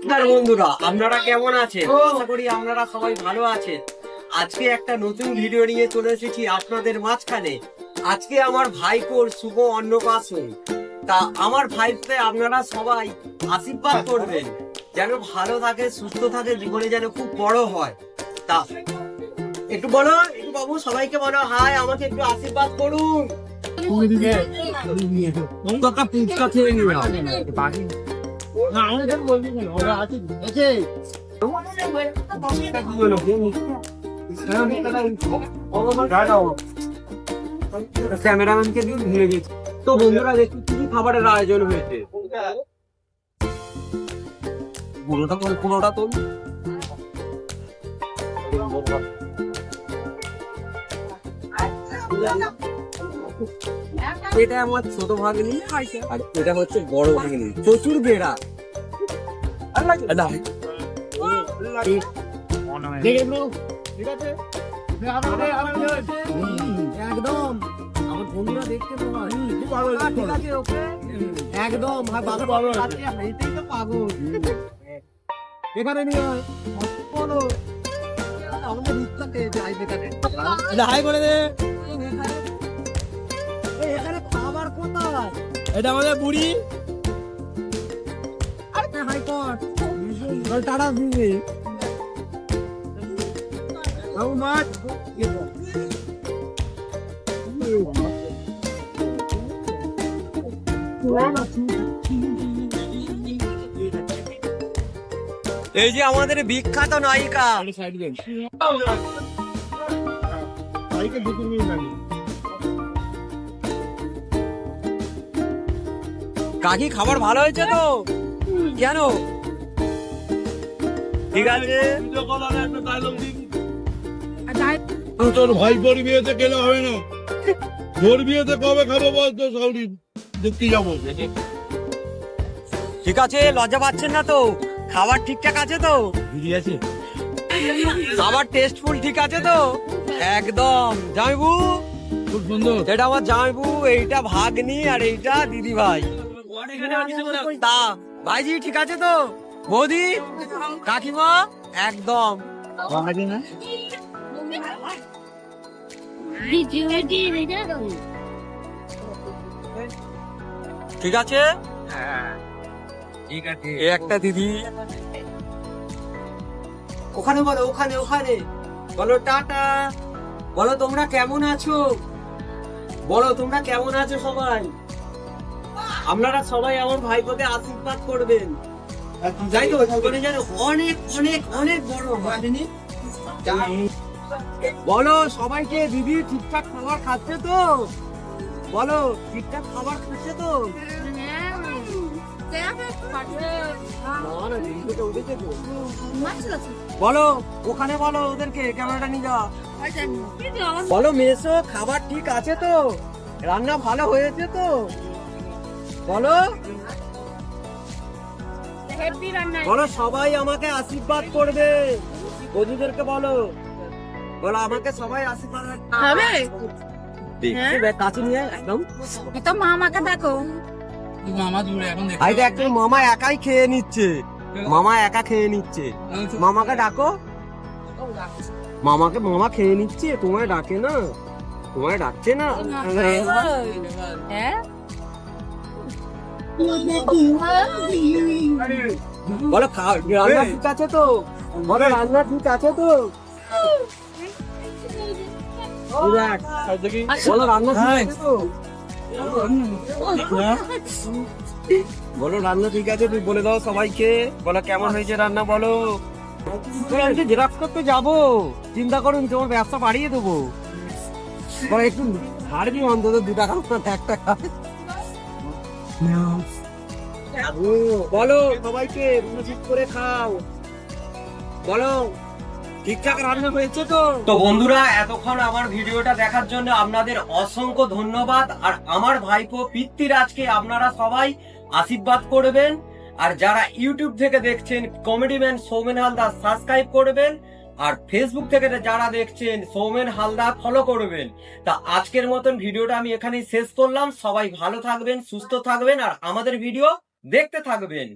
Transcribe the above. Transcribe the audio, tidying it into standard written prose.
নমস্কার বন্ধুরা, আপনারা কেমন আছেন? আশা করি আপনারা সবাই ভালো আছেন। আজকে একটা নতুন ভিডিও নিয়ে চলে এসেছি আপনাদের মাঝখানে। আজকে আমার ভাইপোর শুভ অন্নপ্রাশন। তা আমার ভাইকে আপনারা সবাই আশীর্বাদ করবেন, যেন ভালো থাকে, সুস্থ থাকে, জীবনে যেন খুব বড় হয়। তা একটু বলো, একটু বাবু সবাইকে বলো হাই, আমাকে একটু আশীর্বাদ করুন। ক্যামেরাম্যানকে দিয়ে ভুলে গেছি। তো বন্ধুরা দেখি কি খাবারের আয়োজন হয়েছে। পুরোটা তো এটা আমার ছোট ভাগ্নি আর এটা হচ্ছে বড় ভাগ্নি। প্রচুর বেড়া একদম আমার বন্ধুরা দেখতে একদম পাগল এখানে নিয়ে আমাদের হাই করে দে। এখানে খাবার কোথায়? এটা আমাদের বুড়ি হাই কর টাটা দিবি মাছ। এই যে আমাদের বিখ্যাত নায়িকা কাকি, খাবার ভালো হয়েছে তো? কেন? ঠিক আছে, তোর ভাই পর বিয়েতে গেলে হবে না। তোর বিয়েতে কবে খাবো বল তো? সৌরি দেখতে যাবো। ঠিক আছে, লজ্জা পাচ্ছেন না তো? খাবার ঠিকঠাক আছে তো? আছে খাবার টেস্টফুল ঠিক আছে তো? একদম। জামাইবু খুব সুন্দর। এটা আমার জামাইবু, এইটা ভাগ্নি আর এইটা দিদি ভাই। তা ভাইজি ঠিক আছে তো? বৌদি, কাকিমা একদম ঠিক আছে। একটা দিদি ওখানে বলো, ওখানে ওখানে বলো টাটা। বলো তোমরা কেমন আছো, বলো তোমরা কেমন আছো সবাই। আপনারা সবাই আমার ভাইপোকে আশীর্বাদ করবেন, যাই তো জীবনে যেন অনেক অনেক অনেক বড় হয়। বলো সবাইকে, দিদি ঠিকঠাক খাবার খাচ্ছে তো? বলো ঠিকঠাক খাবার খাচ্ছে তো? বলো ওখানে, বলো ওদেরকে ক্যামেরাটা নিয়ে যাওয়া। বলো মেসো খাবার ঠিক আছে তো? রান্না ভালো হয়েছে তো? বলো বলো সবাই আমাকে আশীর্বাদ করবে। বন্ধুদেরকে বলো, বলো আমাকে সবাই আশীর্বাদ হবে। কাছে নিয়ে একদম তো মামাকে দেখো, মামা একাই খেয়ে নিচ্ছে, মামা একা খেয়ে নিচ্ছে। মামাকে ডাকো, মামাকে, মামা খেয়ে নিচ্ছে, তোমায় ডাকে না? তোমায় ডাকছে না? হ্যাঁ বলো রান্না ঠিক আছে তো? বলো রান্না ঠিক আছে তো? বলো রান্না ঠিক আছে তো? বলো রান্না ঠিক আছে, তুই বলে দাও সবাইকে। বলো কেমন হয়েছে রান্না, বলো। আমি তো জেরক্স করতে যাবো, চিন্তা করুন তোমার ব্যবসা বাড়িয়ে দেবো। বলো একটু ছাড়বি অন্তত 2 টাকা 1 টাকা। বলো সবাইকে ঠিক করে খাও। বলো ঠিকঠাক রান্না হয়েছে তো? তো বন্ধুরা, এতক্ষণ আমার ভিডিওটা দেখার জন্য আপনাদের অসংখ্য ধন্যবাদ। আর আমার ভাইপো পৃথ্বীরাজকে আপনারা সবাই আশীর্বাদ করবেন। আর যারা ইউটিউব থেকে দেখছেন কমেডিম্যান সৌমেন হালদার সাবস্ক্রাইব করবেন। আর ফেসবুক থেকে যারা দেখছেন সৌমেন হালদার ফলো করবেন। তা আজকের মতন ভিডিওটা আমি এখানেই শেষ করলাম। সবাই ভালো থাকবেন, সুস্থ থাকবেন আর আমাদের ভিডিও দেখতে থাকবেন।